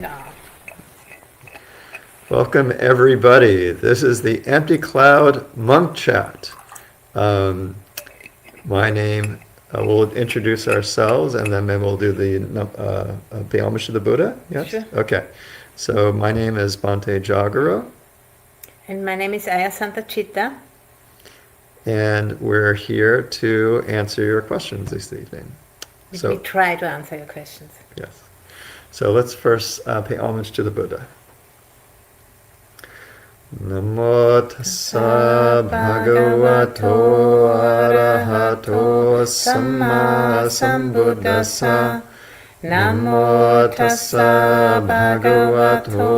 No. Welcome everybody. This is the Empty Cloud Monk Chat. My name, we'll introduce ourselves and then maybe we'll do the homage to the Buddha. Yes? Sure. Okay. So my name is Bhante Jagaro. And my name is Aya Chitta. And we're here to answer your questions this evening. We try to answer your questions. Yes. So let's first pay homage to the Buddha. Namo tassa bhagavato arahato samma sambuddhassa. Namo tassa bhagavato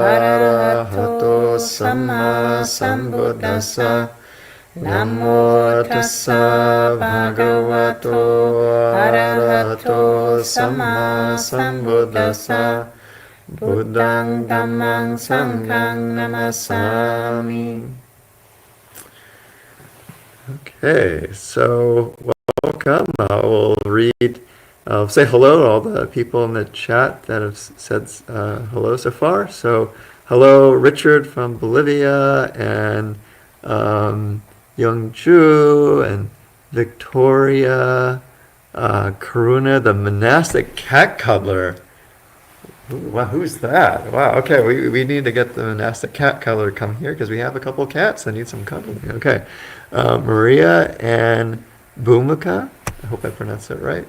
arahato samma sambuddhassa. Namo tassa bhagavato arahato samma sambuddhassa. Buddhang Dhammang Sanghang Namasami. Okay, so welcome. I'll say hello to all the people in the chat that have said hello so far. So, hello, Richard from Bolivia, and Youngju, and Victoria, Karuna, the monastic cat cuddler. Wow, who's that? Wow, okay, we need to get the monastic cat cuddler to come here because we have a couple of cats that need some cuddling. Okay, Maria and Bhumika, I hope I pronounced that right.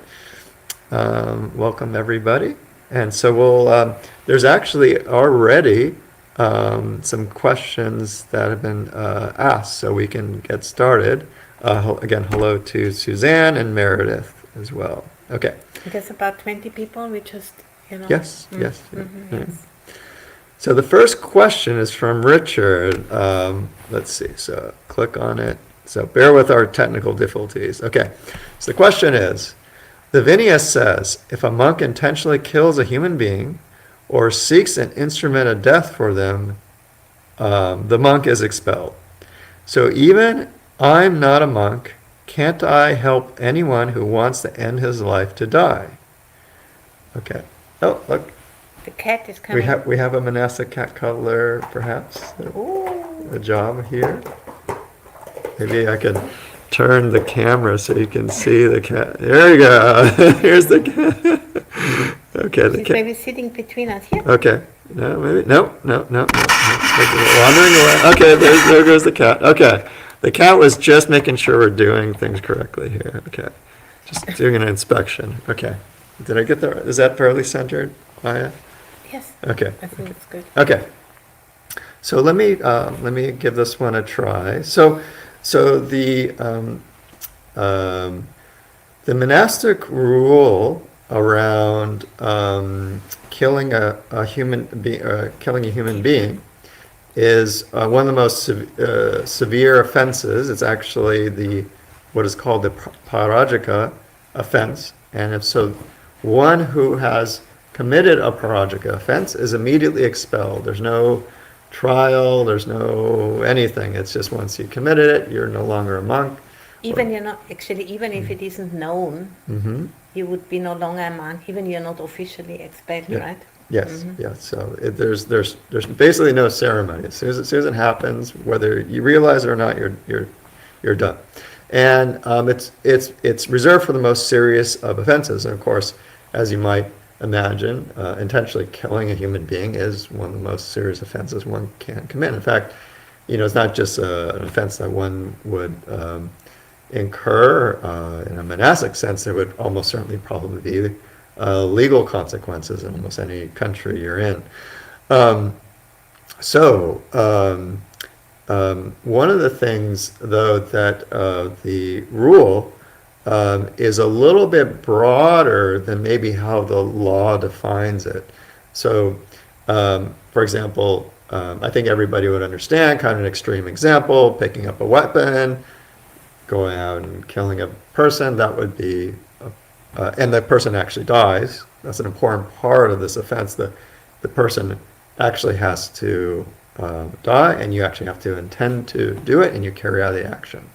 Welcome everybody. And so there's actually already some questions that have been asked, so we can get started. Again, hello to Suzanne and Meredith as well. Okay. There's about 20 people, we just... Yes, yes. Yes. So the first question is from Richard. Let's see. So click on it. So bear with our technical difficulties. Okay. So the question is, the Vinaya says, if a monk intentionally kills a human being or seeks an instrument of death for them, the monk is expelled. So even I'm not a monk, can't I help anyone who wants to end his life to die? Okay. Oh, look. The cat is coming. We have a monastic cat cuddler, perhaps. A job here. Maybe I could turn the camera so you can see the cat. There you go. Here's the cat. Okay, the She's cat. maybe sitting between us here. Okay. No, maybe. No. Wandering away. Okay, there goes the cat. Okay. The cat was just making sure we're doing things correctly here. Okay. Just doing an inspection. Okay. Did I get that? Is that fairly centered, Maya? Yes. Okay. I think it's good. Okay. So let me give this one a try. So the monastic rule around killing a human being is one of the most severe offenses. It's actually what is called the parajika offense, and if so, one who has committed a parajika offense is immediately expelled. There's no trial, there's no anything. It's just once you committed it, you're no longer a monk. Even if it isn't known, you would be no longer a monk, even you're not officially expelled, right? Yes, yes. So there's basically no ceremony. As soon as it happens, whether you realize it or not, you're done. And it's reserved for the most serious of offenses. And of course, as you might imagine, intentionally killing a human being is one of the most serious offenses one can commit. In fact, it's not just an offense that one would incur in a monastic sense. There would almost certainly probably be legal consequences in almost any country you're in. One of the things, though, that the rule is a little bit broader than maybe how the law defines it. So, for example, I think everybody would understand kind of an extreme example, picking up a weapon, going out and killing a person, that would be, and the person actually dies. That's an important part of this offense. The person actually has to die, and you actually have to intend to do it, and you carry out the action.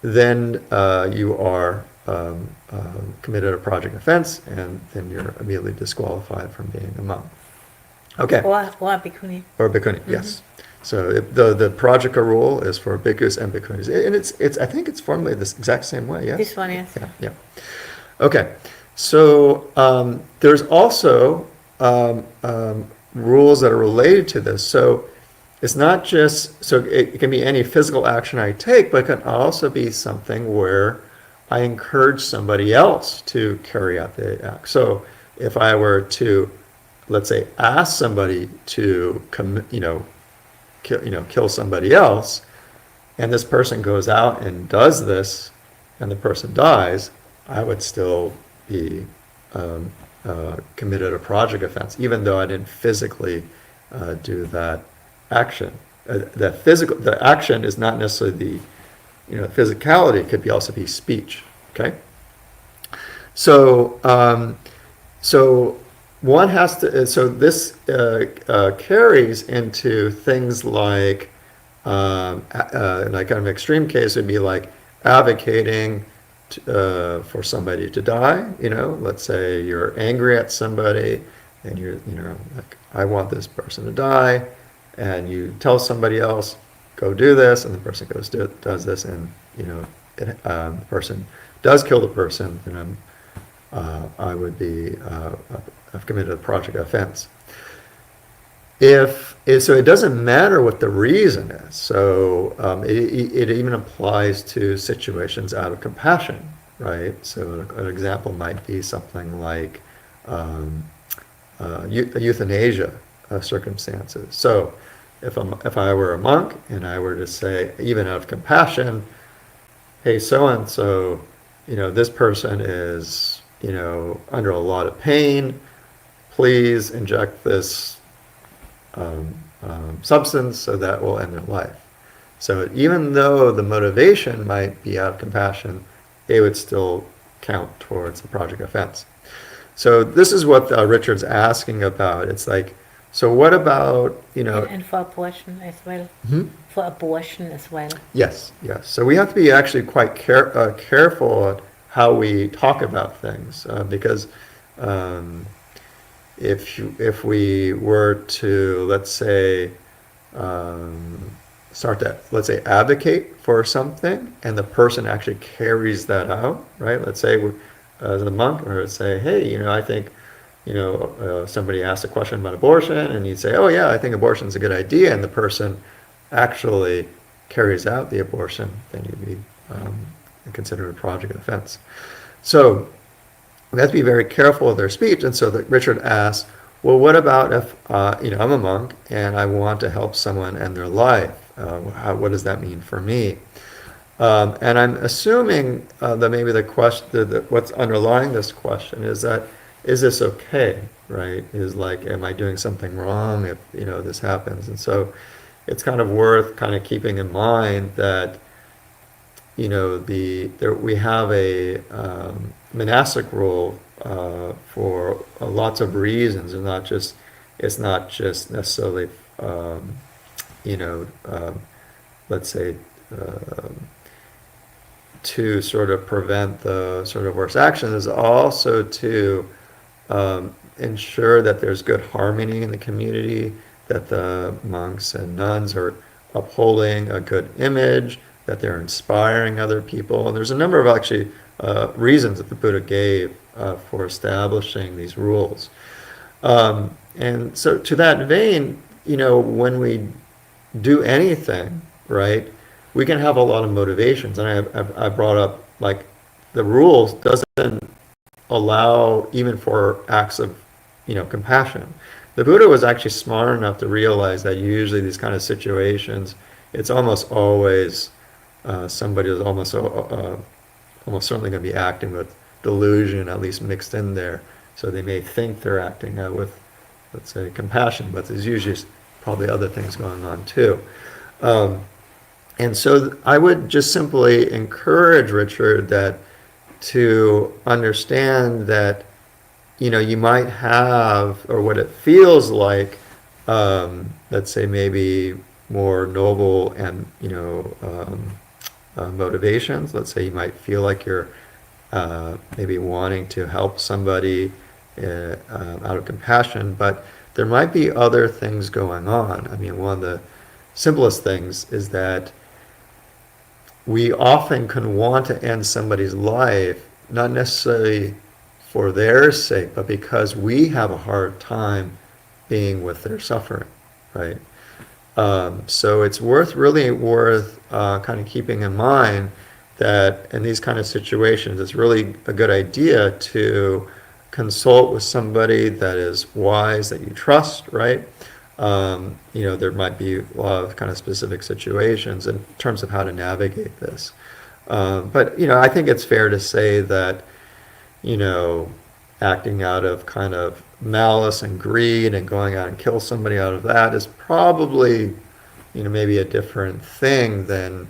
Then you are committed a project offense, and then you're immediately disqualified from being a monk. Okay. Or a bhikkhuni. Or bhikkhuni, yes. So the Prajika rule is for bhikkhus and bhikkhunis, and it's I think it's formulated this exact same way. Yes. This one, yes. Yeah. Yeah. Okay. So there's also rules that are related to this. So it's not just, so it can be any physical action I take, but it can also be something where I encourage somebody else to carry out the act. So if I were to, let's say, ask somebody to kill somebody else, and this person goes out and does this, and the person dies, I would still be committed a project offense, even though I didn't physically do that action. The action is not necessarily physicality. It could also be speech. Okay. So one has to. So this carries into things like an extreme case would be like advocating for somebody to die. Let's say you're angry at somebody, and you're like, I want this person to die. And you tell somebody else, go do this, and the person goes does this, and the person does kill the person, then I would be I've committed a project offense. So it doesn't matter what the reason is. So it even applies to situations out of compassion, right? So an example might be something like euthanasia circumstances. So if I were a monk and I were to say, even out of compassion, hey, so and so, this person is under a lot of pain. Please inject this substance so that will end their life. So even though the motivation might be out of compassion, it would still count towards the project offense. So this is what Richard's asking about. It's like, so what about, And for abortion as well. Hmm? For abortion as well. Yes. So we have to be actually quite careful at how we talk about things, because if we were to, let's say, start to, let's say, advocate for something, and the person actually carries that out, right? Let's say, as a monk, or say, hey, I think, somebody asks a question about abortion, and you'd say, oh yeah, I think abortion is a good idea, and the person actually carries out the abortion, then you'd be considered a project offense. So we have to be very careful with their speech. And so Richard asks, well, what about if I'm a monk and I want to help someone end their life? What does that mean for me? And I'm assuming that maybe the question, what's underlying this question is that, is this okay, right? Is like, am I doing something wrong if this happens? And so it's kind of worth kind of keeping in mind that we have a monastic rule for lots of reasons, and it's not just necessarily let's say to sort of prevent the sort of worst actions, is also to ensure that there's good harmony in the community, that the monks and nuns are upholding a good image, that they're inspiring other people. And there's a number of actually reasons that the Buddha gave for establishing these rules. And so to that vein, when we do anything, right, we can have a lot of motivations. And I brought up, like, the rules doesn't allow even for acts of, compassion. The Buddha was actually smart enough to realize that usually these kind of situations, it's almost always somebody is almost certainly going to be acting with delusion, at least mixed in there. So they may think they're acting with, let's say, compassion, but there's usually probably other things going on too. And so I would just simply encourage Richard to understand that, you might have, or what it feels like, let's say maybe more noble and, motivations. Let's say you might feel like you're maybe wanting to help somebody out of compassion, but there might be other things going on. I mean, one of the simplest things is that we often can want to end somebody's life, not necessarily for their sake, but because we have a hard time being with their suffering, right? So it's really worth kind of keeping in mind that in these kind of situations, it's really a good idea to consult with somebody that is wise, that you trust, right? There might be a lot of kind of specific situations in terms of how to navigate this. But I think it's fair to say that, acting out of kind of malice and greed and going out and kill somebody out of that is probably, maybe a different thing than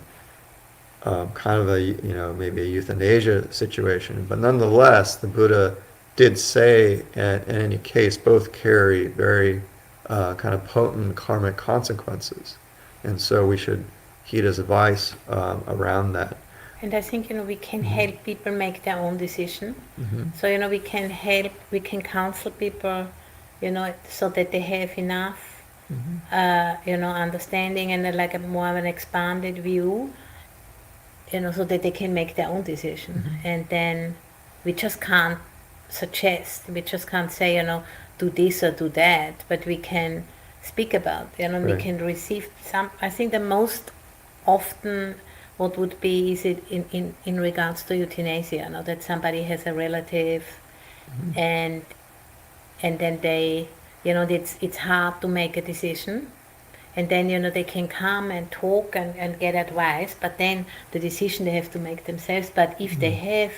kind of maybe a euthanasia situation. But nonetheless, the Buddha did say, in any case, both carry very kind of potent karmic consequences. And so we should heed his advice around that. And I think, we can help people make their own decision. So, we can counsel people, so that they have enough, understanding and like a more of an expanded view, so that they can make their own decision. And then we just can't suggest, we just can't say, do this or do that, but we can speak about, we Right. can receive some. I think the most often what would be is it in regards to euthanasia, that somebody has a relative and then they, it's hard to make a decision. And then, they can come and talk and get advice, but then the decision they have to make themselves. But if they have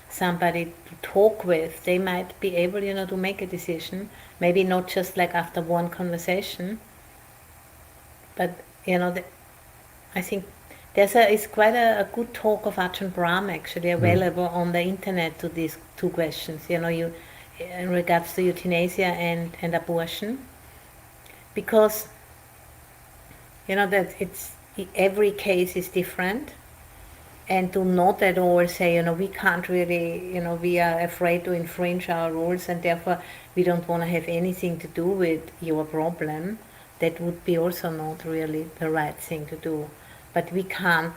somebody to talk with, they might be able, to make a decision. Maybe not just like after one conversation, but, I think it's quite a good talk of Ajahn Brahm actually available on the internet to these two questions, in regards to euthanasia and abortion. Because that every case is different, and to not at all say, we can't really, we are afraid to infringe our rules and therefore we don't want to have anything to do with your problem. That would be also not really the right thing to do. But we can't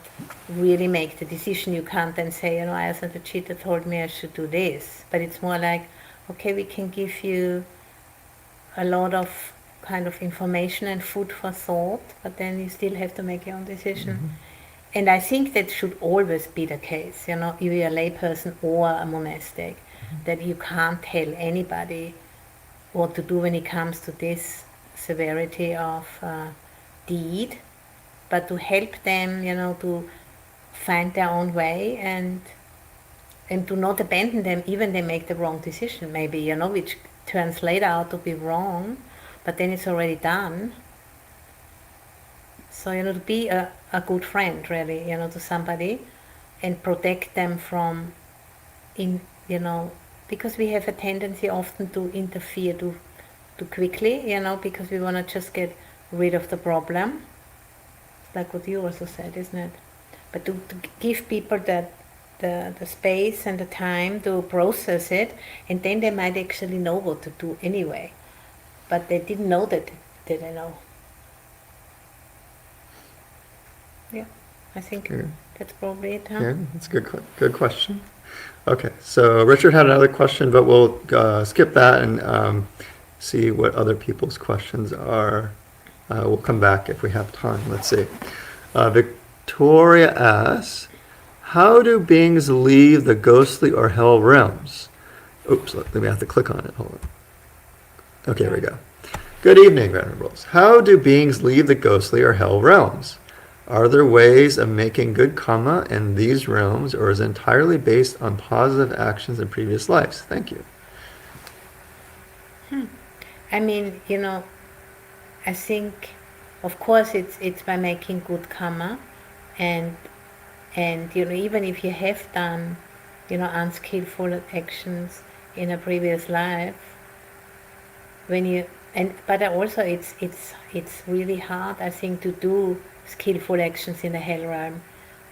really make the decision. You can't then say, Ayasa the Chitta told me I should do this. But it's more like, okay, we can give you a lot of kind of information and food for thought, but then you still have to make your own decision. And I think that should always be the case, if you're a layperson or a monastic, that you can't tell anybody what to do when it comes to this severity of deed, but to help them, to find their own way and to not abandon them even they make the wrong decision, maybe, which turns later out to be wrong, but then it's already done. So, to be a good friend, really, to somebody and protect them from, because we have a tendency often to interfere too quickly, because we want to just get rid of the problem. It's like what you also said, isn't it? But to give people the space and the time to process it, and then they might actually know what to do anyway. But they didn't know that they know. Yeah, I think that's probably it, huh? Yeah, that's a good question. Okay, so Richard had another question, but we'll skip that and see what other people's questions are. We'll come back if we have time. Let's see. Victoria asks, how do beings leave the ghostly or hell realms? Oops, let me have to click on it. Hold on. Okay, here we go. Good evening, Venerables. How do beings leave the ghostly or hell realms? Are there ways of making good kamma in these realms, or is it entirely based on positive actions in previous lives? Thank you. I mean, I think, of course, it's by making good karma, and even if you have done, unskillful actions in a previous life, but also it's really hard, I think, to do skillful actions in the hell realm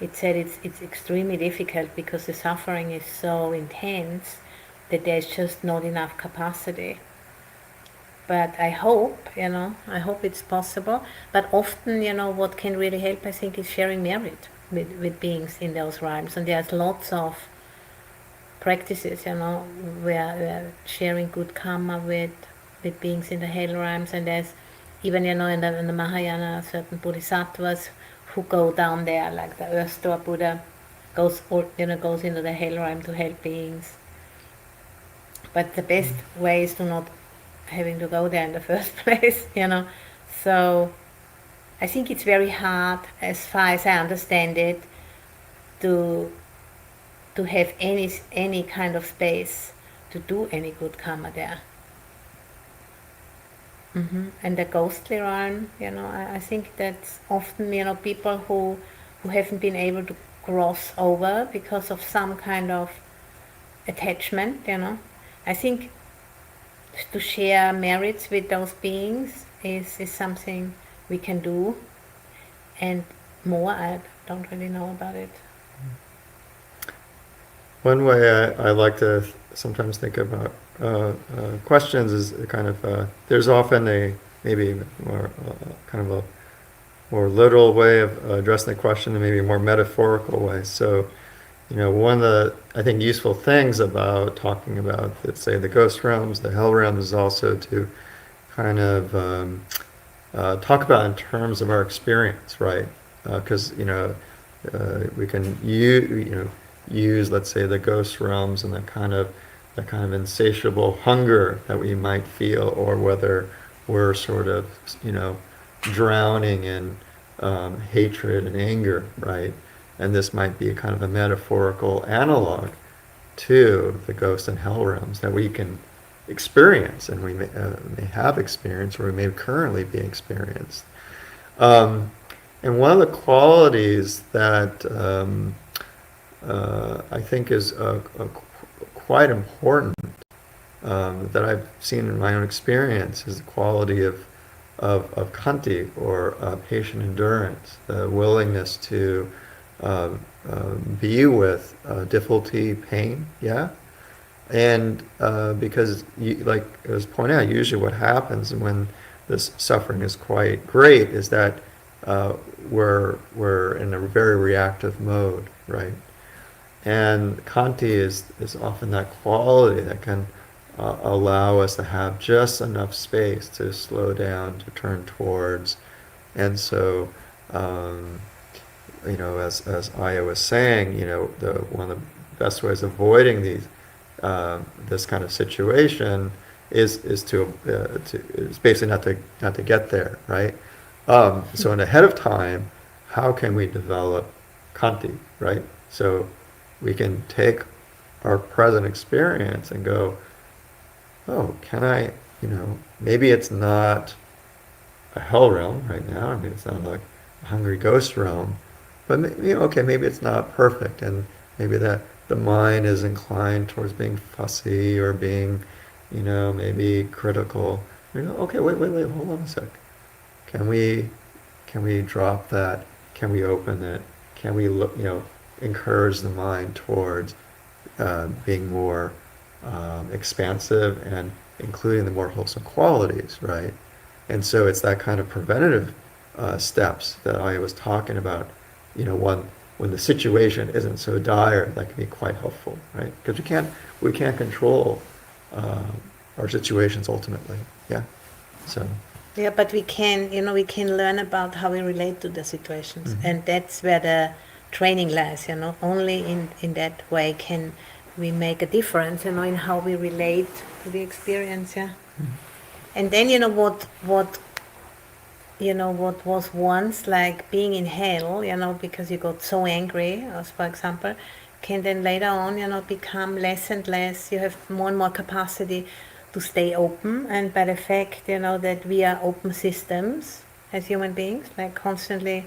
it said it's extremely difficult because the suffering is so intense that there's just not enough capacity. But I hope it's possible. But often, what can really help, I think, is sharing merit with beings in those realms. And there's lots of practices, where sharing good karma with beings in the hell realms. And there's even, in the Mahayana, certain bodhisattvas who go down there, like the Earth Store Buddha goes into the hell realm to help beings. But the best way is to not having to go there in the first place, So I think it's very hard, as far as I understand it, to have any kind of space to do any good karma there. And the ghostly realm, I think that's often, people who haven't been able to cross over because of some kind of attachment, I think to share merits with those beings is something we can do, and more I don't really know about it. One way I like to sometimes think about questions is kind of there's often a maybe more kind of a more literal way of addressing the question and maybe a more metaphorical way. So, one of the, I think, useful things about talking about, let's say, the ghost realms, the hell realms, is also to kind of talk about in terms of our experience, right? Because we can use, let's say, the ghost realms and the kind of insatiable hunger that we might feel, or whether we're sort of drowning in hatred and anger, right? And this might be a kind of a metaphorical analog to the ghost and hell realms that we can experience, and we may have experienced, or we may currently be experienced. And one of the qualities that I think is quite important, that I've seen in my own experience, is the quality of khanti, or patient endurance, the willingness to be with difficulty, pain, yeah? And because, like it was pointed out, usually what happens when this suffering is quite great is that we're in a very reactive mode, right? And khanti is often that quality that can allow us to have just enough space to slow down, to turn towards. And so, as Aya was saying, one of the best ways of avoiding this kind of situation is basically not to get there, right? So ahead of time, how can we develop khanti, right? So we can take our present experience and go, oh, can I, maybe it's not a hell realm right now. I mean, it's not like a hungry ghost realm, but maybe it's not perfect, and maybe that the mind is inclined towards being fussy or being, maybe critical. Okay, wait, hold on a sec. Can we drop that? Can we open it? Can we look, encourage the mind towards being more expansive and including the more wholesome qualities, right? And so it's that kind of preventative steps that I was talking about, when the situation isn't so dire, that can be quite helpful, right? Because we can't control our situations ultimately, yeah? So. Yeah, but we can learn about how we relate to the situations. Mm-hmm. And that's where the training lies, Only in that way can we make a difference, in how we relate to the experience, yeah. Mm-hmm. And then, what was once like being in hell, because you got so angry, as for example, can then later on, become less and less. You have more and more capacity to stay open, and by the fact, that we are open systems as human beings, like constantly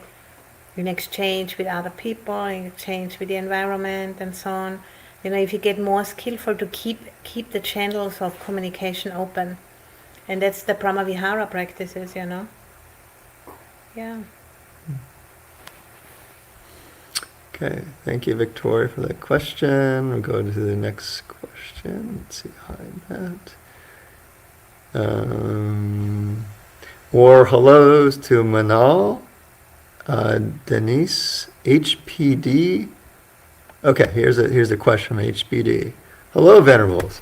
in exchange with other people, in exchange with the environment, and so on. If you get more skillful to keep the channels of communication open, and that's the Brahmavihara practices, Yeah. Okay, thank you, Victoria, for that question. We'll go to the next question. Let's see, hi, Matt. Or hellos to Manal, Denise, HPD. Okay, here's a question from HPD. Hello, Venerables.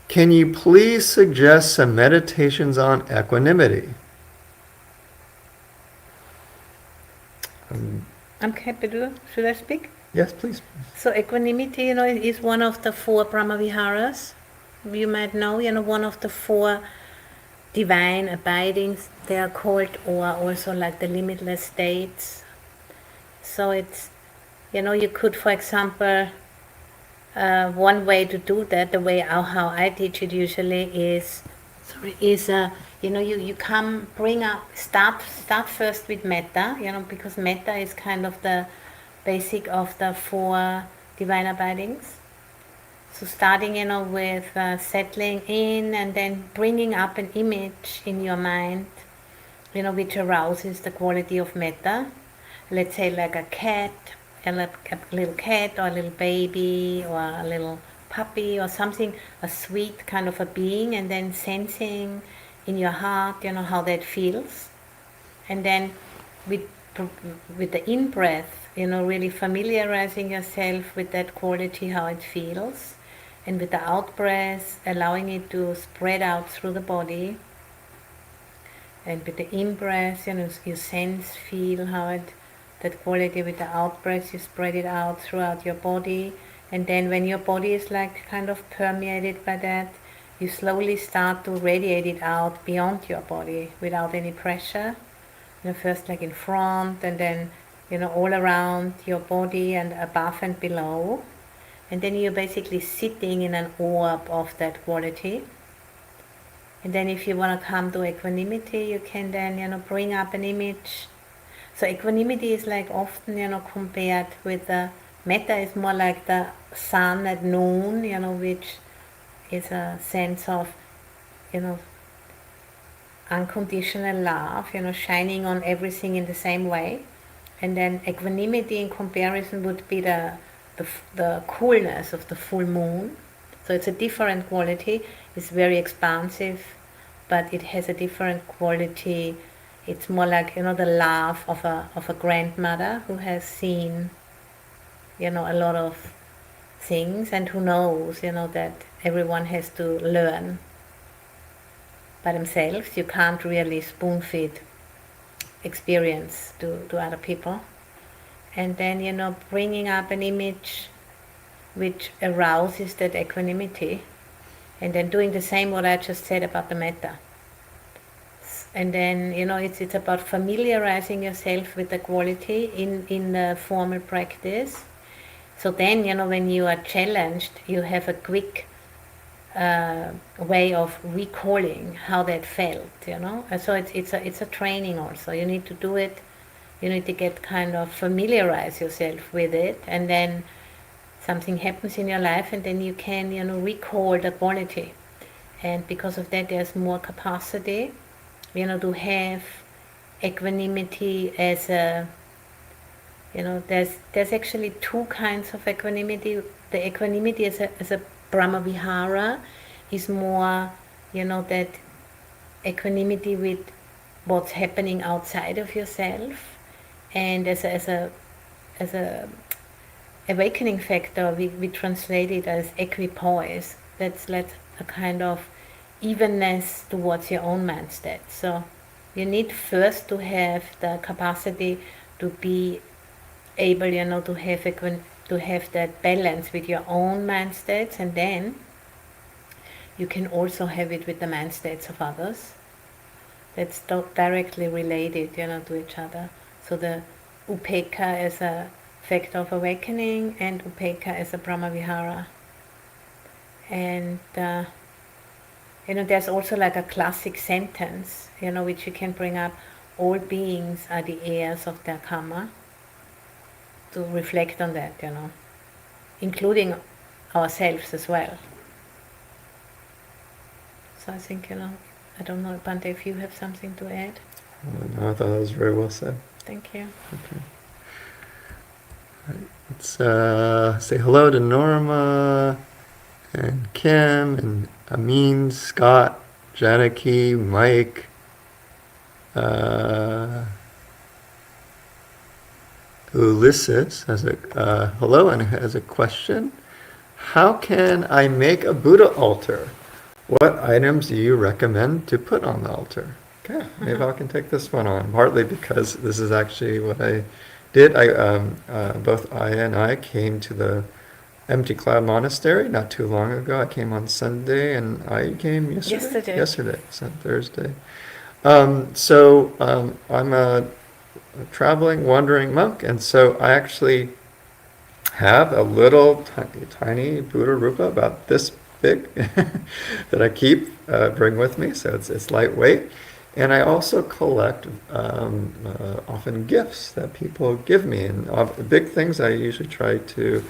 Can you please suggest some meditations on equanimity? I'm happy to. Should I speak? Yes, please. So equanimity, is one of the 4 Brahmaviharas. You might know, one of the 4 divine abidings. They are called, or also like the limitless states. So it's, you could, for example, one way to do that, the way how I teach it usually is, you come, bring up, start first with metta, because metta is kind of the basic of the 4 divine abidings. So starting, with settling in and then bringing up an image in your mind, which arouses the quality of metta. Let's say like a cat, a little cat or a little baby or a little puppy or something, a sweet kind of a being, and then sensing in your heart, how that feels. And then with the in-breath, really familiarizing yourself with that quality, how it feels. And with the out-breath, allowing it to spread out through the body. And with the in-breath, you sense, feel how that quality. With the out-breath, you spread it out throughout your body. And then when your body is like kind of permeated by that, you slowly start to radiate it out beyond your body without any pressure. First like in front, and then, all around your body and above and below. And then you're basically sitting in an orb of that quality. And then if you want to come to equanimity, you can then, bring up an image. So equanimity is like often, compared with the metta is more like the sun at noon, which is a sense of, unconditional love, shining on everything in the same way. And then equanimity in comparison would be the coolness of the full moon. So it's a different quality. It's very expansive, but it has a different quality. It's more like, the love of a grandmother who has seen, a lot of things, and who knows, that everyone has to learn by themselves. You can't really spoon feed experience to other people. And then, bringing up an image which arouses that equanimity, and then doing the same what I just said about the metta. And then, it's about familiarizing yourself with the quality in the formal practice. So then, when you are challenged, you have a quick way of recalling how that felt, And so it's a training also. You need to do it. You need to get kind of familiarize yourself with it, and then something happens in your life, and then you can, recall the quality. And because of that, there's more capacity, to have equanimity as a, there's actually 2 kinds of equanimity. The equanimity as a Brahmavihara is more, that equanimity with what's happening outside of yourself. And as a awakening factor, we translate it as equipoise. That's like a kind of evenness towards your own mind state. So you need first to have the capacity to be able, to have that balance with your own mind states, and then you can also have it with the mind states of others. That's directly related, to each other. So the upekkha as a factor of awakening, and upekkha as a Brahmavihara. And there's also like a classic sentence, which you can bring up: all beings are the heirs of their kamma. To reflect on that, including ourselves as well. So I think, I don't know, Bante, if you have something to add. No, I thought that was very well said. Thank you. Okay. Let's say hello to Norma and Kim and Amin, Scott, Janaki, Mike. Ulysses has a hello and has a question. How can I make a Buddha altar? What items do you recommend to put on the altar? Okay, maybe I can take this one on, partly because this is actually what I did. Both Aya and I came to the Empty Cloud Monastery not too long ago. I came on Sunday, and I came yesterday. Yesterday, so Thursday. I'm a traveling, wandering monk, and so I actually have a little tiny Buddha Rupa about this big that I bring with me, so it's lightweight. And I also collect often gifts that people give me, and big things I usually try to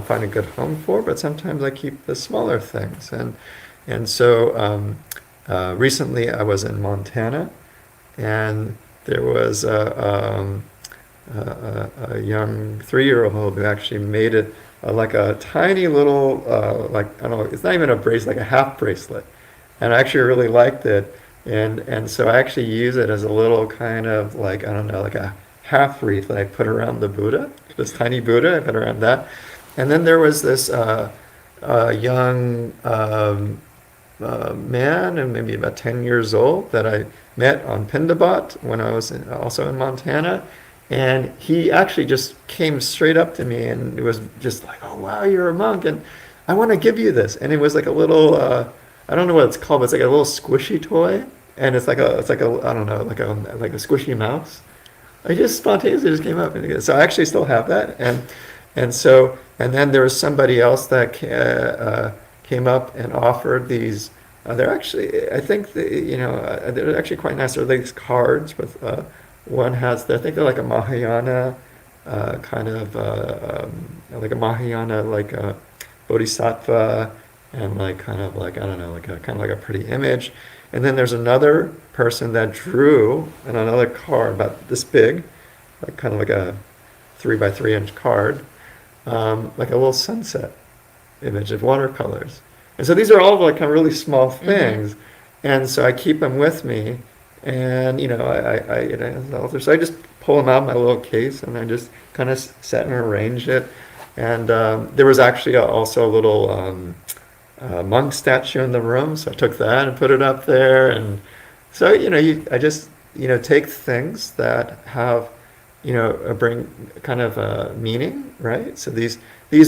find a good home for, but sometimes I keep the smaller things. And so recently I was in Montana, and there was a young 3-year-old who actually made it like a tiny little, like, I don't know, it's not even a bracelet, like a half bracelet. And I actually really liked it. And so I actually use it as a little kind of like, I don't know, like a half wreath that I put around the Buddha, this tiny Buddha, I put around that. And then there was this young man, and maybe about 10 years old, that I met on Pindabat when I was also in Montana. And he actually just came straight up to me, and it was just like, "Oh wow, you're a monk, and I want to give you this." And it was like a little, I don't know what it's called, but it's like a little squishy toy, and it's like a, I don't know, like a squishy mouse. I just spontaneously just came up, and so I actually still have that, and then there was somebody else that came up and offered these. They're actually, I think, they're actually quite nice. They're these cards with. One has, I think they're like a Mahayana kind of, like a Mahayana, like a Bodhisattva, and like kind of like, I don't know, like a kind of like a pretty image. And then there's another person that drew on another card about this big, like kind of like a 3 by 3 inch card, like a little sunset image of watercolors. And so these are all like kind of really small things. And so I keep them with me. And so I just pull them out of my little case, and I just kind of set and arrange it. And there was actually also a little monk statue in the room, so I took that and put it up there. And so I just take things that have bring kind of a meaning, right? So these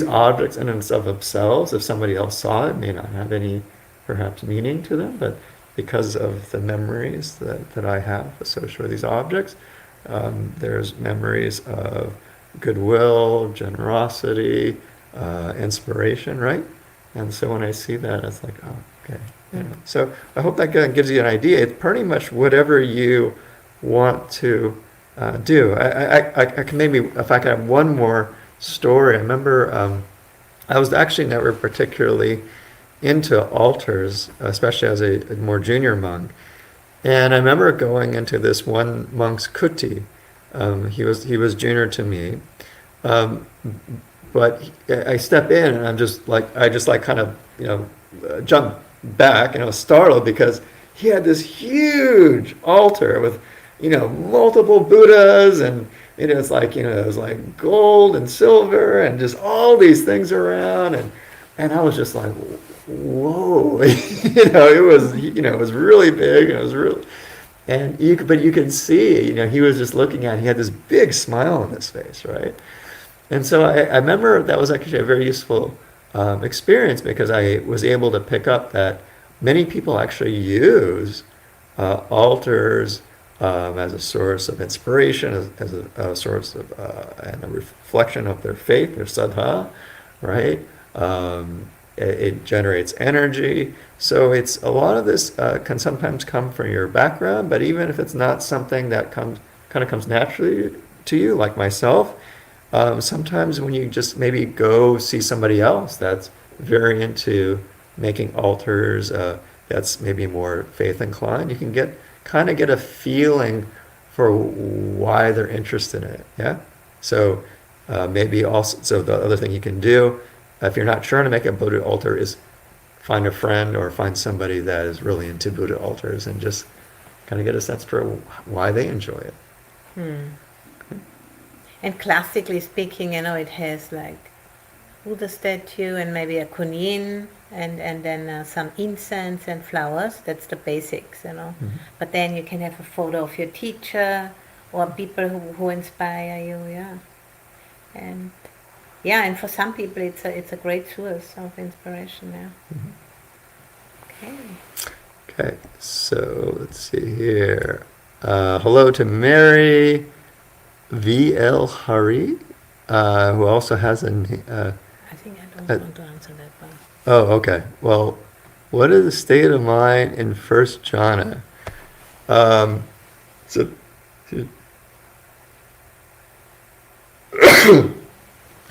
objects in and of themselves, if somebody else saw it, may not have any perhaps meaning to them, but because of the memories that I have associated with these objects. There's memories of goodwill, generosity, inspiration, right? And so when I see that, it's like, oh, okay. So I hope that gives you an idea. It's pretty much whatever you want to do. I can maybe, if I could have one more story. I remember I was actually never particularly into altars, especially as a more junior monk. And I remember going into this one monk's kuti. He was junior to me, but I step in, and I just kind of jump back, and I was startled because he had this huge altar with multiple Buddhas, and it was like gold and silver and just all these things around, and I was just like, whoa, it was really big, and it was really, but you can see, he was just looking at it, he had this big smile on his face, right? And so I remember that was actually a very useful experience, because I was able to pick up that many people actually use altars as a source of inspiration, as a source of and a reflection of their faith, their saddha, right? It generates energy. So it's a lot of this can sometimes come from your background, but even if it's not something that kind of comes naturally to you, like myself, sometimes when you just maybe go see somebody else that's very into making altars, that's maybe more faith inclined, you can get a feeling for why they're interested in it. Yeah. So Maybe also, so the other thing you can do, if you're not sure how to make a Buddha altar, is find a friend or find somebody that is really into Buddha altars and just kind of get a sense for why they enjoy it. And classically speaking, it has like Buddha statue and maybe a kunin and then some incense and flowers. That's the basics. But then you can have a photo of your teacher or people who inspire you, yeah. And for some people it's a great source of inspiration, yeah. Okay. Okay, so let's see here. Hello to Mary V.L. Hari, who also has I think I don't want to answer that one. Oh, okay. Well, what is the state of mind in first jhana? So,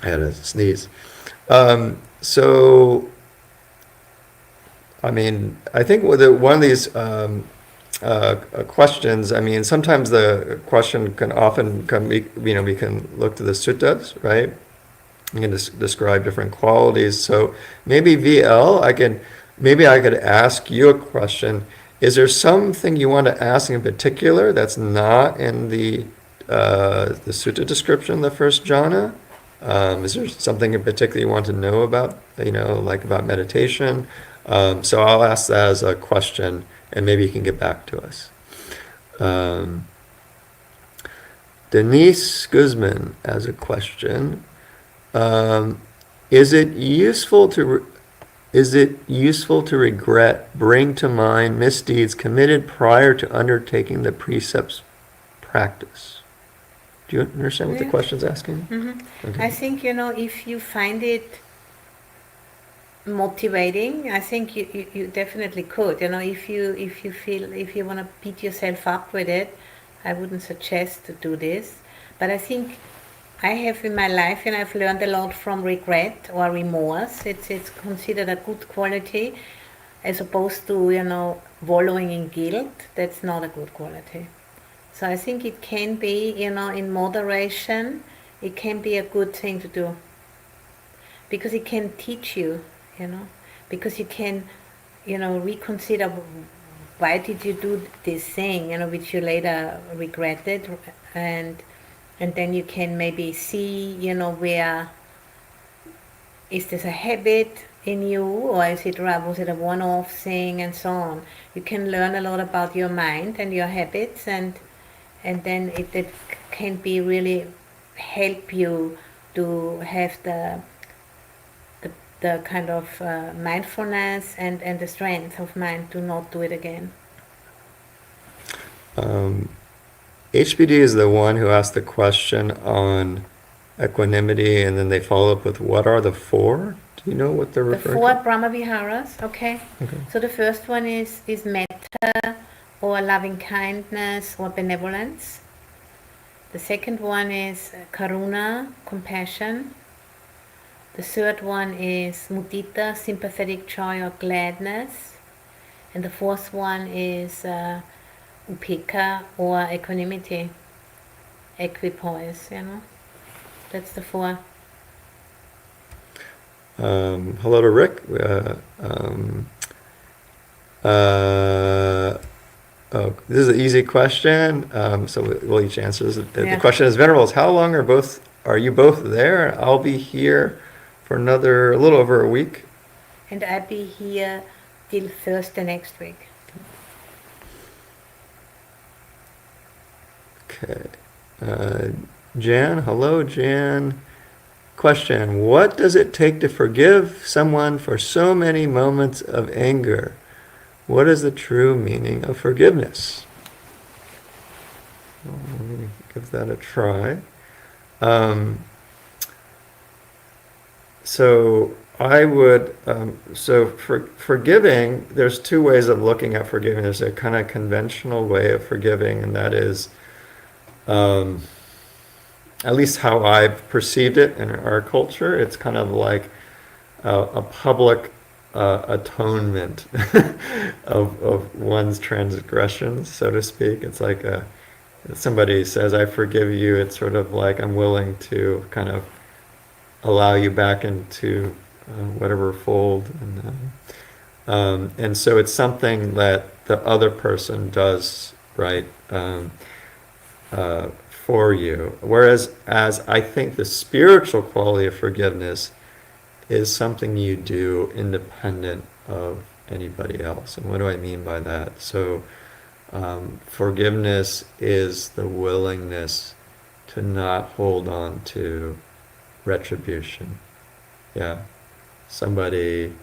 I had a sneeze. So, I mean, I think one of these questions, I mean, sometimes the question can often come, we can look to the suttas, right? You can describe different qualities. So maybe VL, I could ask you a question. Is there something you want to ask in particular that's not in the sutta description, the first jhana? Is there something in particular you want to know about, like about meditation? So I'll ask that as a question, and maybe you can get back to us. Denise Guzman has a question. Is it useful to bring to mind misdeeds committed prior to undertaking the precepts practice? Do you understand what the question's asking? Mm-hmm. Okay. I think if you find it motivating, I think you definitely could. If you want to beat yourself up with it, I wouldn't suggest to do this. But I think I have in my life, I've learned a lot from regret or remorse. It's considered a good quality, as opposed to wallowing in guilt. That's not a good quality. So I think it can be, in moderation, it can be a good thing to do, because it can teach you, because you can, reconsider why did you do this thing, which you later regretted, and then you can maybe see, where is this a habit in you, or was it a one-off thing, and so on. You can learn a lot about your mind and your habits, and then it can be really help you to have the kind of mindfulness and the strength of mind to not do it again. HBD is the one who asked the question on equanimity, and then they follow up with, what are the four? Do you know what they're referring to? The four Brahmaviharas, okay. So the first one is metta, or loving kindness, or benevolence. The second one is karuna, compassion. The third one is mudita, sympathetic joy or gladness. And the fourth one is upekkha, or equanimity, equipoise, That's the four. Hello to Rick. This is an easy question, so we'll each answer this. The question is, Venerables, how long are you both there? I'll be here for a little over a week. And I'll be here till Thursday next week. Okay. Jan, hello Jan. Question, what does it take to forgive someone for so many moments of anger? What is the true meaning of forgiveness? Well, let me give that a try. So I would, for forgiving, there's two ways of looking at forgiving. There's a kind of conventional way of forgiving, and that is, at least how I've perceived it in our culture, it's kind of like a public atonement of one's transgressions, so to speak. It's like somebody says, I forgive you, it's sort of like I'm willing to kind of allow you back into whatever fold. And so it's something that the other person does, right, for you. Whereas as I think the spiritual quality of forgiveness is something you do independent of anybody else. And what do I mean by that? So forgiveness is the willingness to not hold on to retribution. Yeah. Somebody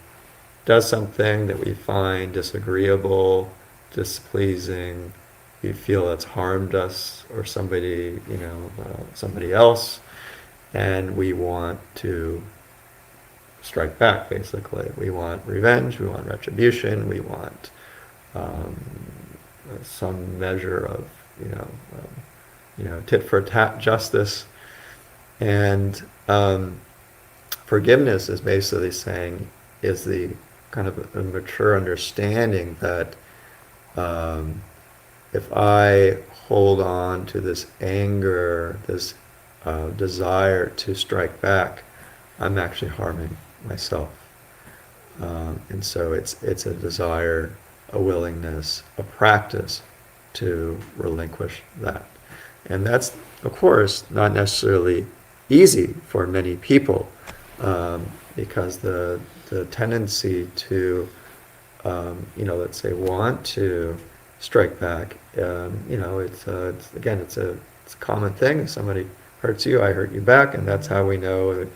does something that we find disagreeable, displeasing, we feel it's harmed us or somebody, somebody else, and we want to strike back, basically. We want revenge, we want retribution, we want some measure of, tit for tat justice. And forgiveness is basically saying, is the kind of a mature understanding that if I hold on to this anger, this desire to strike back, I'm actually harming myself. And so it's a desire, a willingness, a practice to relinquish that. And that's, of course, not necessarily easy for many people, because the tendency to, let's say, want to strike back, it's a common thing. If somebody hurts you, I hurt you back, and that's how we know,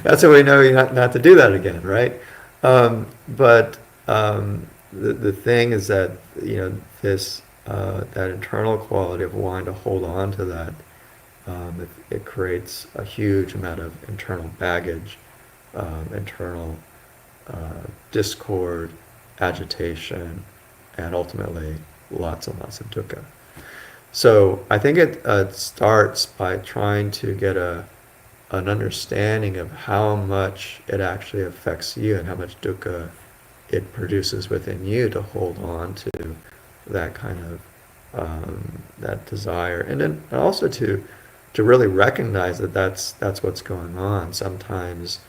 that's how we know not to do that again, right? But the thing is that, this that internal quality of wanting to hold on to that, it creates a huge amount of internal baggage, internal discord, agitation, and ultimately lots and lots of dukkha. So I think it starts by trying to get an understanding of how much it actually affects you and how much dukkha it produces within you to hold on to that kind of that desire, and then also to really recognize that that's what's going on. Sometimes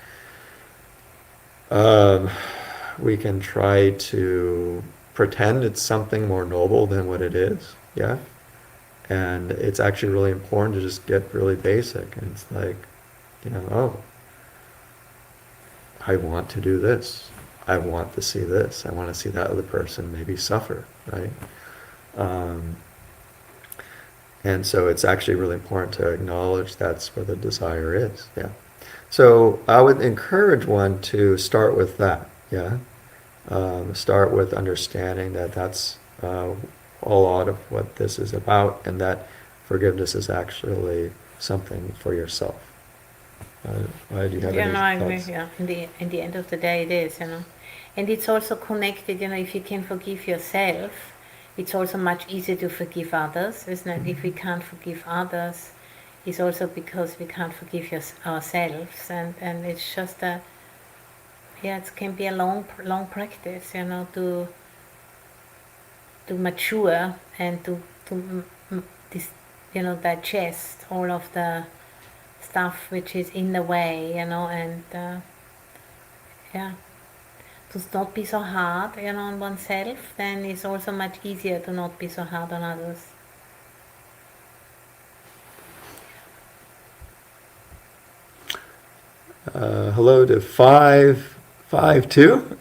we can try to pretend it's something more noble than what it is, yeah? And it's actually really important to just get really basic, and it's like, I want to do this. I want to see this. I want to see that other person maybe suffer, right? And so it's actually really important to acknowledge that's where the desire is, yeah. So I would encourage one to start with that, yeah. Start with understanding that that's a lot of what this is about, and that forgiveness is actually something for yourself. Do you have any I agree. thoughts? Yeah, in the end of the day, it is, and it's also connected. If you can forgive yourself, it's also much easier to forgive others, isn't it? If we can't forgive others, it's also because we can't forgive ourselves, and it's just it can be a long practice, to mature and to digest all of the stuff which is in the way, and to not be so hard, on oneself. Then it's also much easier to not be so hard on others. Hello to 552.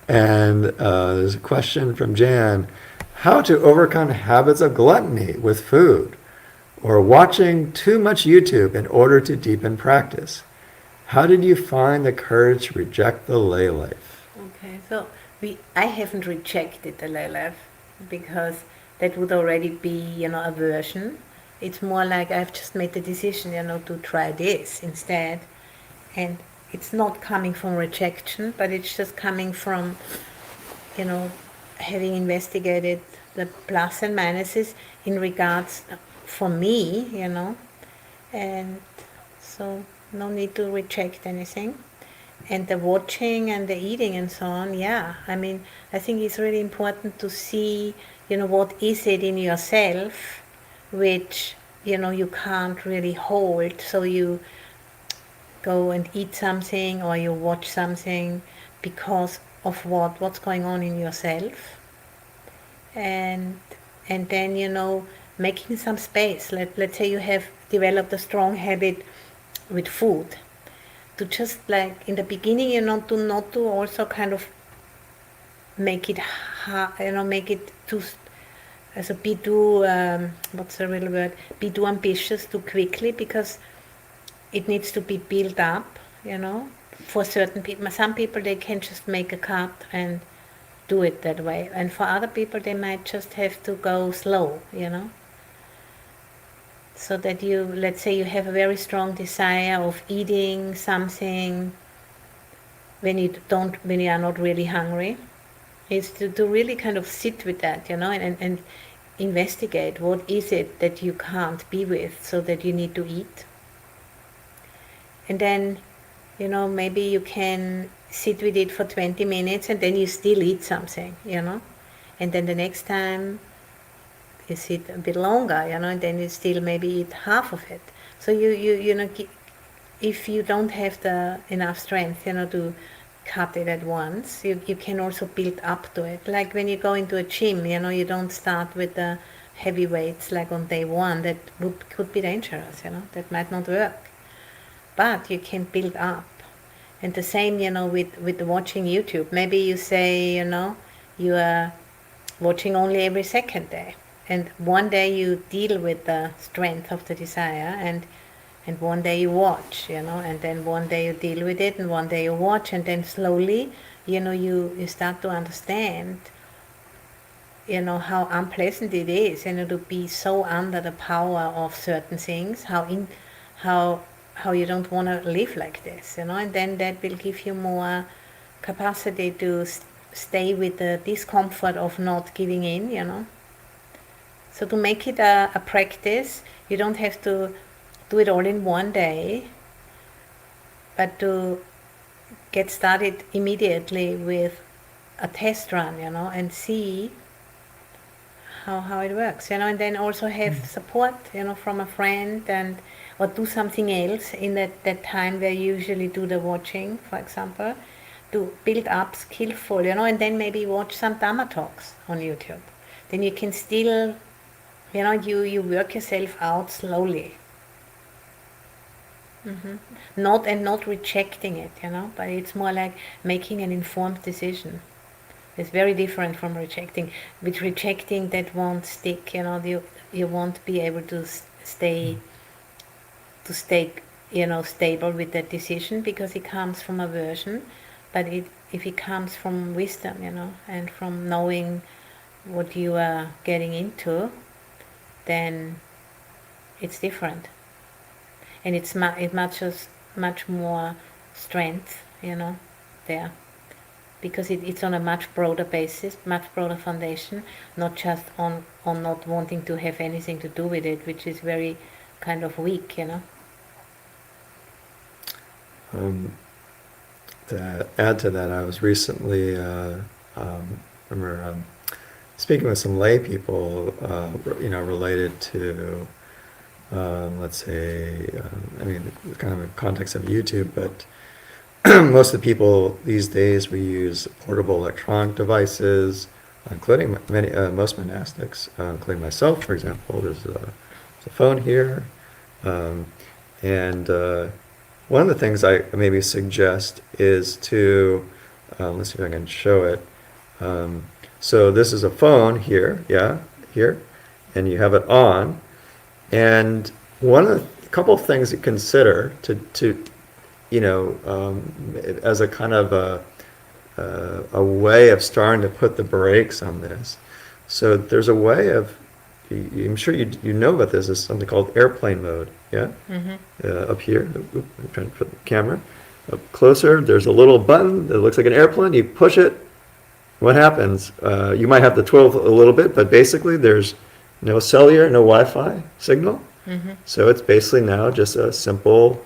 And there's a question from Jan. How to overcome habits of gluttony with food or watching too much YouTube in order to deepen practice? How did you find the courage to reject the lay life? Okay, so I haven't rejected the lay life, because that would already be, aversion. It's more like I've just made the decision, to try this instead. And it's not coming from rejection, but it's just coming from, having investigated the plus and minuses in regards for me, and so no need to reject anything. and the watching and the eating and so on, yeah. I mean, I think it's really important to see, what is it in yourself which, you can't really hold. So you go and eat something or you watch something because of what's going on in yourself. And then, making some space. Let's say you have developed a strong habit with food, to just like in the beginning, to also kind of make it make it too, also be too, what's the real word, be too ambitious too quickly, because it needs to be built up, for certain people. Some people, they can just make a cut and do it that way, and for other people they might just have to go slow, so that let's say you have a very strong desire of eating something when you are not really hungry, is to really kind of sit with that, and investigate what is it that you can't be with, so that you need to eat. And then, maybe you can sit with it for 20 minutes and then you still eat something, and then the next time you sit a bit longer, and then you still maybe eat half of it. So if you don't have the enough strength, to cut it at once, you can also build up to it. Like when you go into a gym, you don't start with the heavy weights like on day one. That could be dangerous, that might not work. But you can build up. And the same, with watching YouTube. Maybe you say, you are watching only every second day. And one day you deal with the strength of the desire, and one day you watch, and then one day you deal with it, and one day you watch, and then slowly, you start to understand, how unpleasant it is, to be so under the power of certain things, how you don't want to live like this, and then that will give you more capacity to stay with the discomfort of not giving in, So to make it a practice, you don't have to do it all in one day, but to get started immediately with a test run, and see how it works, and then also have support, from a friend, or do something else in that time where you usually do the watching, for example, to build up skillful, and then maybe watch some Dharma talks on YouTube. Then you can still, you work yourself out slowly. Not rejecting it, but it's more like making an informed decision. It's very different from rejecting. With rejecting, that won't stick, you won't be able to stay stable with that decision, because it comes from aversion. But if it comes from wisdom, and from knowing what you are getting into, then it's different, and it matches much more strength, there, because it's on a much broader basis, much broader foundation, not just on not wanting to have anything to do with it, which is very kind of weak, To add to that, I was recently speaking with some lay people, related to, let's say, kind of a context of YouTube, but most of the people these days, we use portable electronic devices, including most monastics, including myself, for example. There's a phone here, and one of the things I maybe suggest is to, let's see if I can show it. So this is a phone here, here, and you have it on. And couple of things to consider to as a kind of a way of starting to put the brakes on this. So there's a way of, I'm sure you know about this, is something called airplane mode, yeah? Up here, I'm trying to put the camera up closer, there's a little button that looks like an airplane, you push it, what happens? You might have to twiddle a little bit, but basically there's no cellular, no Wi-Fi signal, so it's basically now just a simple,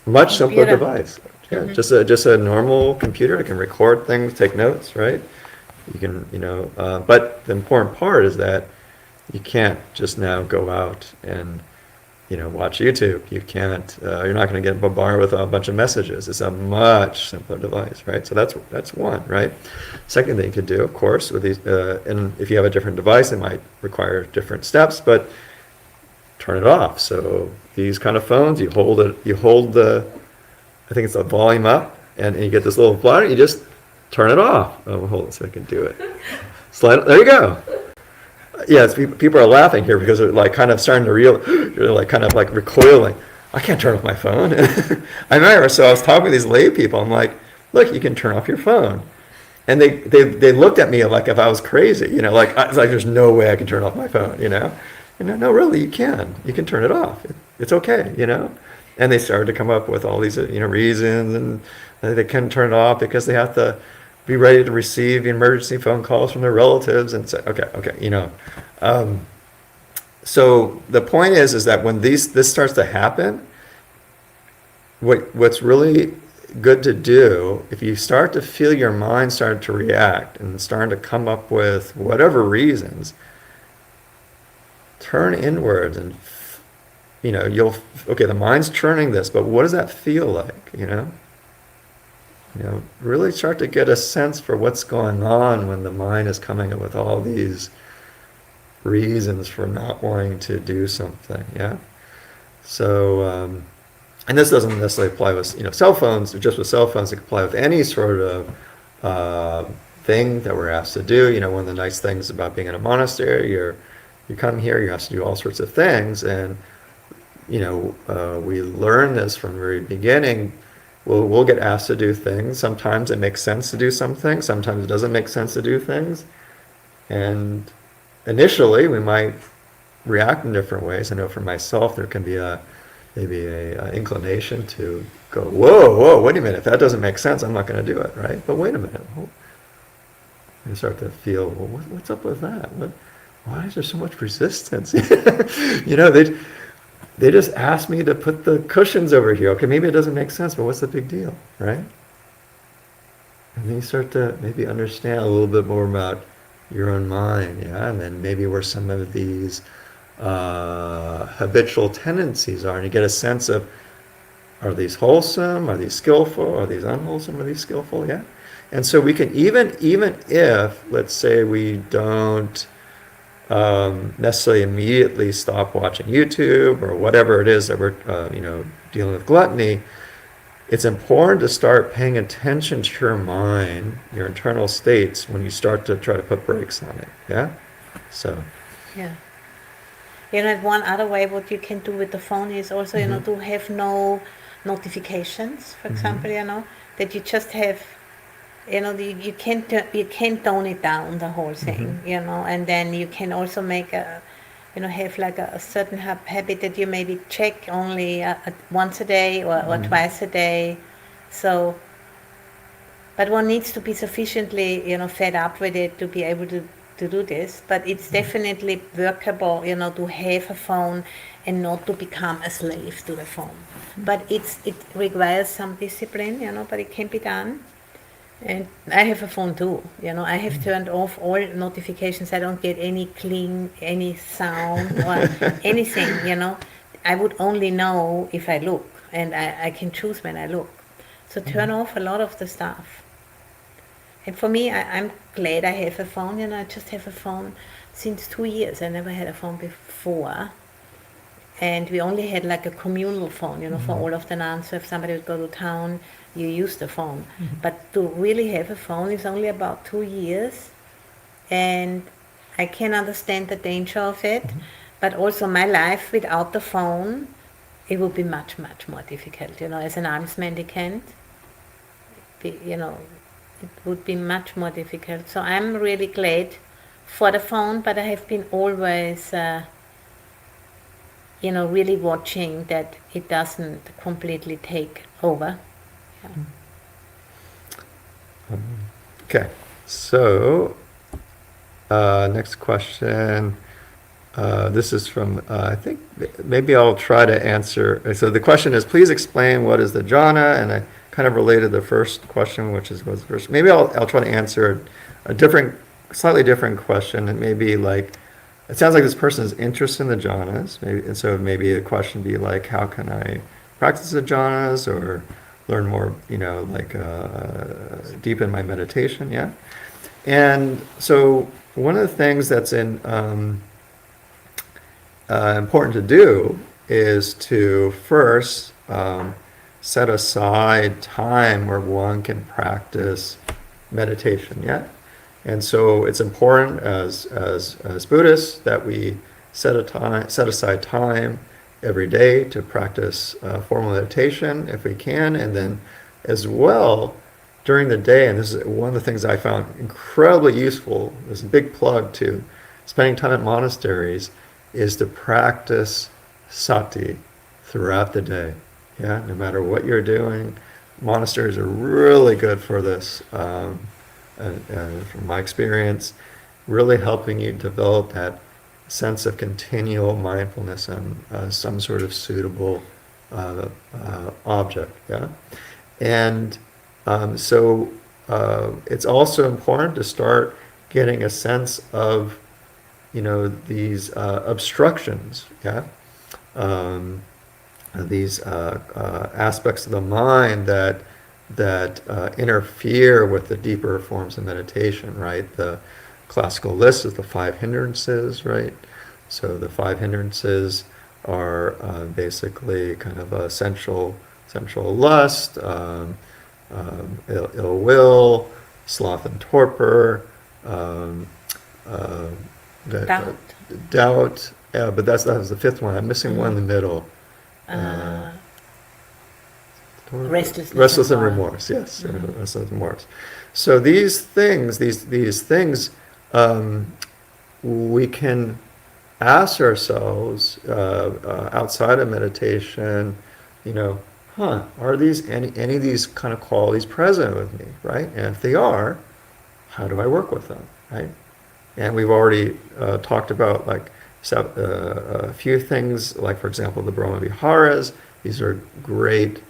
much simpler device. Yeah, just a normal computer that can record things, take notes, right? You can, but the important part is that you can't just now go out and, watch YouTube. You can't, you're not going to get bombarded with a bunch of messages. It's a much simpler device, right? So that's one, right? Second thing you could do, of course, with these, and if you have a different device, it might require different steps, but turn it off. So these kind of phones, you hold I think it's the volume up, and you get this little button, you just turn it off. Oh, hold on so I can do it. Slide, there you go. Yes, people are laughing here because they're like kind of starting to you're like kind of like recoiling. I can't turn off my phone. I remember, so I was talking to these lay people. I'm like, look, you can turn off your phone. And they looked at me like if I was crazy, like it's like there's no way I can turn off my phone, no, really, you can. You can turn it off. It's okay, And they started to come up with all these, reasons, and they couldn't turn it off because they have to be ready to receive emergency phone calls from their relatives, and say, okay. So the point is that when this starts to happen, what's really good to do, if you start to feel your mind starting to react and starting to come up with whatever reasons, turn inwards and the mind's churning this, but what does that feel like, really start to get a sense for what's going on when the mind is coming up with all these reasons for not wanting to do something, yeah? So, and this doesn't necessarily apply with, cell phones, just with cell phones, it can apply with any sort of thing that we're asked to do. One of the nice things about being in a monastery, you come here, you have to do all sorts of things, and we learn this from the very beginning. We'll get asked to do things. Sometimes it makes sense to do some things. Sometimes it doesn't make sense to do things. And initially, we might react in different ways. I know for myself, there can be maybe a inclination to go, whoa, wait a minute. If that doesn't make sense, I'm not going to do it, right? But wait a minute. You start to feel, well, what's up with that? Why is there so much resistance? They just asked me to put the cushions over here. Okay, maybe it doesn't make sense, but what's the big deal, right? And then you start to maybe understand a little bit more about your own mind, yeah? And then maybe where some of these habitual tendencies are, and you get a sense of, are these wholesome? Are these skillful? Are these unwholesome? Are these skillful? Yeah? And so we can, even if, let's say we don't necessarily immediately stop watching YouTube or whatever it is that we're dealing with gluttony, it's important to start paying attention to your mind, your internal states, when you start to try to put brakes on it. Yeah. So. Yeah. One other way what you can do with the phone is also to have no notifications. For example, that you just have. You can't tone it down, the whole thing, and then you can also make have like a certain habit that you maybe check only once a day or twice a day. So, but one needs to be sufficiently, fed up with it to be able to do this. But it's definitely workable, to have a phone and not to become a slave to the phone. But it requires some discipline, but it can be done. And I have a phone too, I have turned off all notifications. I don't get any sound or anything, I would only know if I look, and I can choose when I look. So turn off a lot of the stuff. And for me, I'm glad I have a phone, I just have a phone since 2 years. I never had a phone before. And we only had like a communal phone, for all of the nuns. So if somebody would go to town, you use the phone. But to really have a phone is only about 2 years. And I can understand the danger of it. But also my life without the phone, it would be much, much more difficult. As an alms mendicant, it would be much more difficult. So I'm really glad for the phone, but I have been always... really watching that it doesn't completely take over. Yeah. Okay, so next question. This is from, I think maybe I'll try to answer. So the question is, please explain what is the jhana, and kind of related to the first question, which was the first. Maybe I'll try to answer a different, slightly different question, and maybe like, it sounds like this person is interested in the jhanas, maybe, and so maybe the question be like, how can I practice the jhanas or learn more, like deepen my meditation, yeah? And so one of the things that's important to do is to first set aside time where one can practice meditation, yeah? And so it's important as Buddhists that we set aside time every day to practice formal meditation if we can, and then as well during the day, and this is one of the things I found incredibly useful, there's a big plug to spending time at monasteries, is to practice sati throughout the day. Yeah, no matter what you're doing, monasteries are really good for this. From my experience, really helping you develop that sense of continual mindfulness on some sort of suitable object. Yeah, and so it's also important to start getting a sense of these obstructions. Yeah. These aspects of the mind that interfere with the deeper forms of meditation, right? The classical list is the 5 hindrances, right? So the 5 hindrances are basically kind of a sensual lust, ill will, sloth and torpor, Doubt. doubt. Yeah, but that was the 5th one. I'm missing one in the middle. Restlessness and remorse. Yes, restlessness and remorse. So these things, we can ask ourselves outside of meditation, are these any of these kind of qualities present with me, right? And if they are, how do I work with them, right? And we've already talked about like a few things, like for example the Brahma Viharas. These are great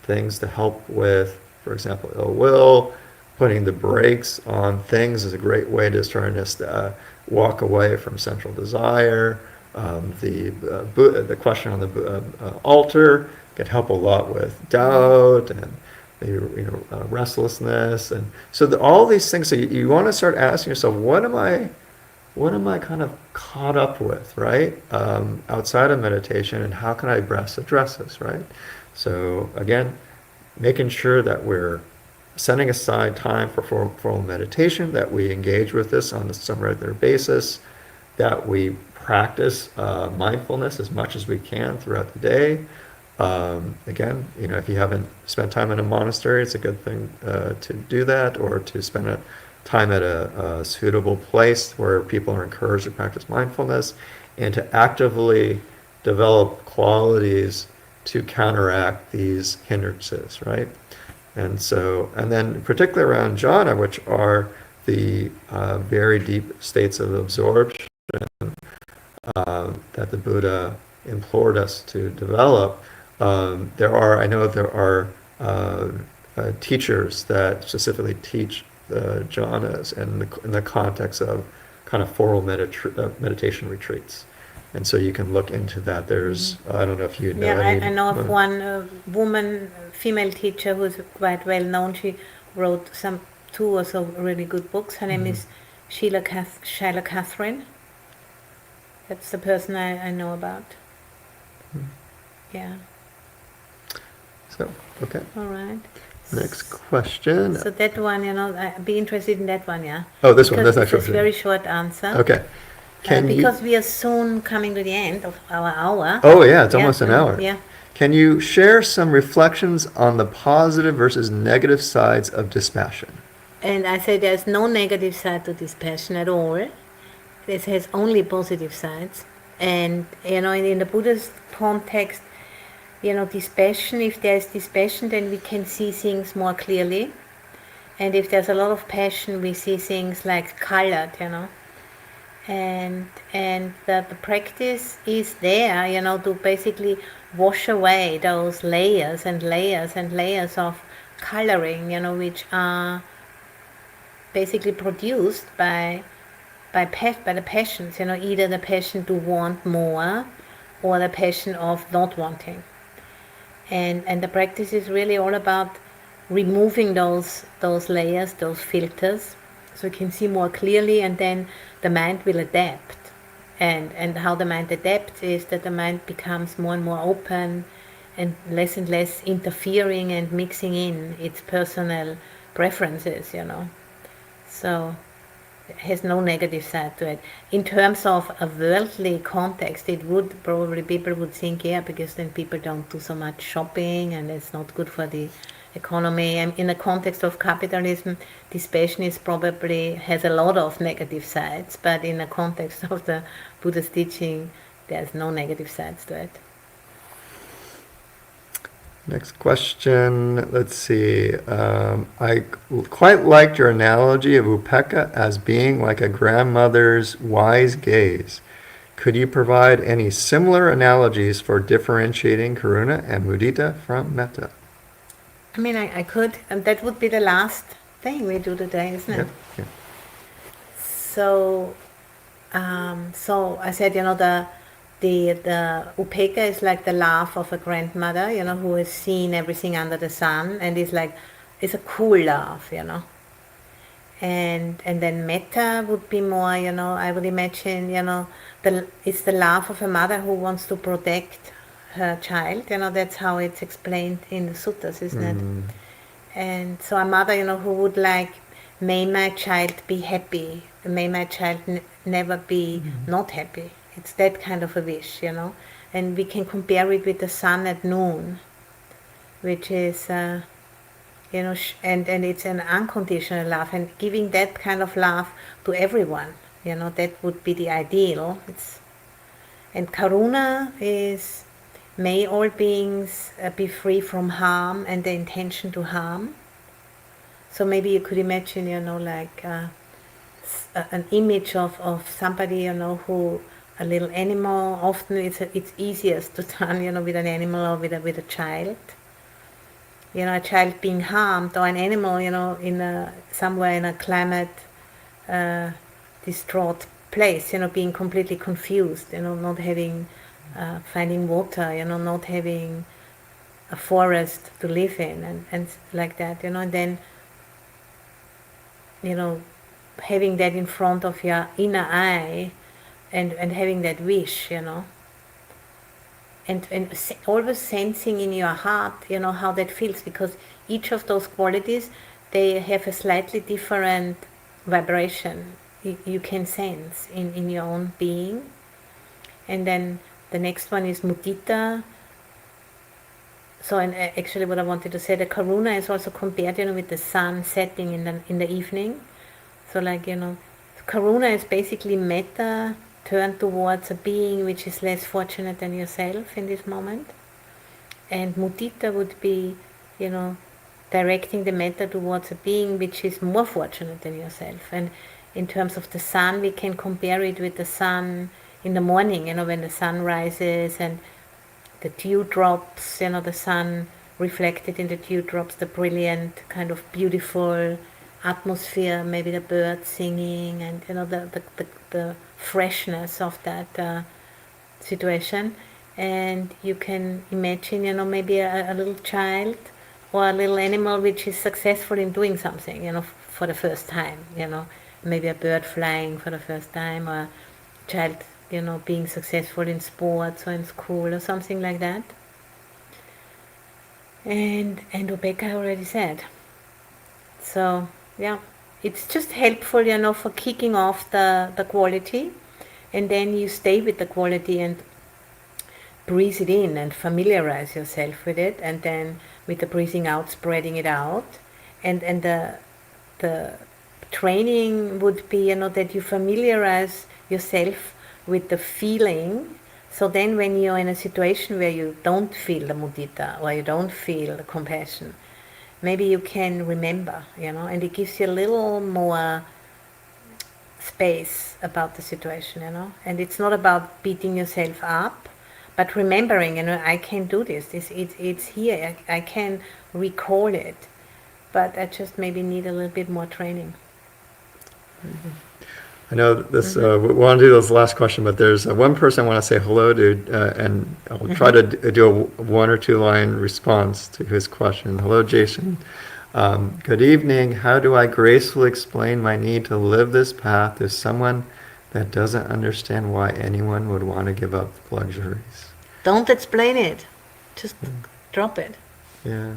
things to help with, for example, ill will. Putting the brakes on things is a great way to start to walk away from sensual desire. The question on the altar can help a lot with doubt and maybe restlessness, and so all these things. So you want to start asking yourself, what am I kind of caught up with, right? Outside of meditation, and how can I best address this, right? So again, making sure that we're setting aside time for formal meditation, that we engage with this on some regular basis, that we practice mindfulness as much as we can throughout the day. Again, if you haven't spent time in a monastery, it's a good thing to do that, or to spend time at a suitable place where people are encouraged to practice mindfulness, and to actively develop qualities to counteract these hindrances, right? And then particularly around jhana, which are the very deep states of absorption that the Buddha implored us to develop. I know there are teachers that specifically teach the jhanas in the context of kind of formal meditation retreats. And so you can look into that. There's, I don't know if you know. Yeah, I know of one woman, female teacher who's quite well known. She wrote 2 or so really good books. Her name is Sheila Catherine. That's the person I know about. Yeah. So, okay. All right. Next question. So that one, I'd be interested in that one, yeah. Oh, this one. That's not short. It's a very short answer. Okay. Because we are soon coming to the end of our hour. Oh yeah, it's almost an hour. Yeah. Can you share some reflections on the positive versus negative sides of dispassion? And I say there's no negative side to dispassion at all. This has only positive sides. And in the Buddhist context, dispassion, if there's dispassion, then we can see things more clearly. And if there's a lot of passion, we see things like colored, And the practice is there, to basically wash away those layers and layers and layers of coloring, which are basically produced by the passions, either the passion to want more or the passion of not wanting. And the practice is really all about removing those layers, those filters, so you can see more clearly, and then the mind will adapt. And how the mind adapts is that the mind becomes more and more open and less interfering and mixing in its personal preferences. So it has no negative side to it. In terms of a worldly context, it would probably, people would think, yeah, because then people don't do so much shopping and it's not good for the economy. And in the context of capitalism, dispassion is probably has a lot of negative sides, but in the context of the Buddha's teaching, there's no negative sides to it. Next question. Let's see. I quite liked your analogy of upekkha as being like a grandmother's wise gaze. Could you provide any similar analogies for differentiating karuna and mudita from metta? I mean, I could, and that would be the last thing we do today, isn't it? Yeah. So I said, the upekkha is like the laugh of a grandmother, who has seen everything under the sun, and it's a cool laugh, And then metta would be more, I would imagine, it's the laugh of a mother who wants to protect her child, that's how it's explained in the suttas, isn't it? And so a mother, who would like, may my child be happy, may my child never be not happy. It's that kind of a wish, and we can compare it with the sun at noon, which is, and it's an unconditional love, and giving that kind of love to everyone, that would be the ideal. And karuna is, may all beings be free from harm and the intention to harm. So maybe you could imagine, like an image of somebody, who, a little animal, often it's easiest to turn, with an animal or with a child. A child being harmed, or an animal, somewhere in a climate distraught place, being completely confused, not having, finding water, not having a forest to live in, and like that, and then, having that in front of your inner eye, and having that wish, and always sensing in your heart, how that feels, because each of those qualities, they have a slightly different vibration you can sense in your own being. And then the next one is mudita. So, and actually what I wanted to say, the karuna is also compared, with the sun setting in the evening. So like, karuna is basically metta turned towards a being which is less fortunate than yourself in this moment. And mudita would be, directing the metta towards a being which is more fortunate than yourself. And in terms of the sun, we can compare it with the sun in the morning, when the sun rises and the dewdrops, the sun reflected in the dewdrops, the brilliant kind of beautiful atmosphere, maybe the birds singing, and the freshness of that situation. And you can imagine, maybe a little child or a little animal which is successful in doing something, for the first time, maybe a bird flying for the first time, or a child, being successful in sports or in school or something like that. And upekkha already said. So, yeah, it's just helpful, for kicking off the quality, and then you stay with the quality and breathe it in and familiarize yourself with it, and then with the breathing out, spreading it out. And the training would be, that you familiarize yourself with the feeling. So then when you're in a situation where you don't feel the mudita, or you don't feel the compassion, maybe you can remember, and it gives you a little more space about the situation, and it's not about beating yourself up, but remembering, I can do this. It's here. I can recall it, but I just maybe need a little bit more training. I know this. We want to do this last question, but there's one person I want to say hello to, and I'll try to do a 1 or 2 line response to his question. Hello, Jason. Good evening. How do I gracefully explain my need to live this path to someone that doesn't understand why anyone would want to give up luxuries? Don't explain it. Just drop it. Yeah.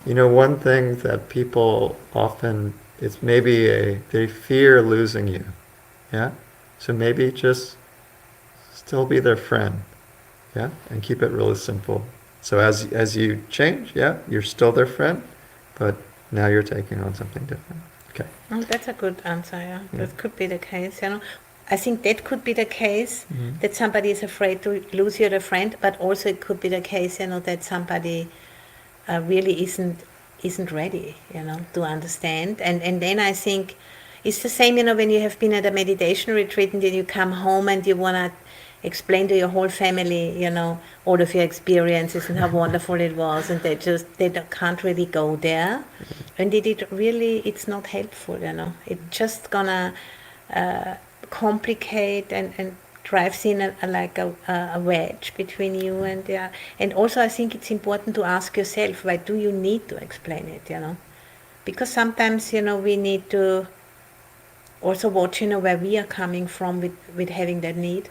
One thing that people often, it's maybe they fear losing you. Yeah? So maybe just still be their friend. Yeah? And keep it really simple. So as you change, yeah, you're still their friend, but now you're taking on something different. Okay. Oh, that's a good answer, yeah. That could be the case, I think that could be the case, that somebody is afraid to lose you as a friend, but also it could be the case, that somebody really isn't ready, to understand. And then I think it's the same, when you have been at a meditation retreat and then you come home and you want to explain to your whole family, all of your experiences and how wonderful it was, and they can't really go there. And it's not helpful, It's just gonna complicate and drives in a wedge between you and also I think it's important to ask yourself, why do you need to explain it, because sometimes we need to also watch where we are coming from with having that need.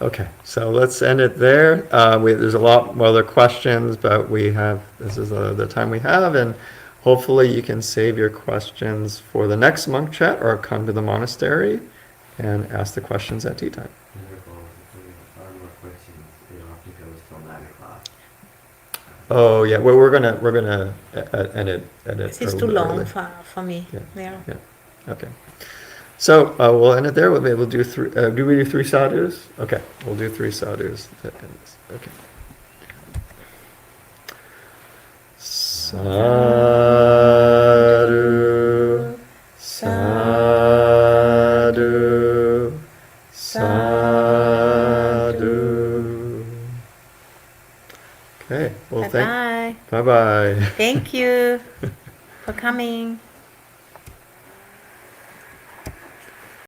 Okay, so let's end it there. There's a lot more other questions, but this is the time we have, and hopefully you can save your questions for the next monk chat or come to the monastery and ask the questions at tea time. Oh yeah, well we're gonna edit. This is too long for me. Yeah. Okay. So we'll end it there. We'll do 3. Do we do 3 sadhus? Okay, we'll do 3 sadhus. Okay. Sadhu, sadhu, sadhu. Okay. Well, Bye-bye. Bye-bye. Thank you for coming.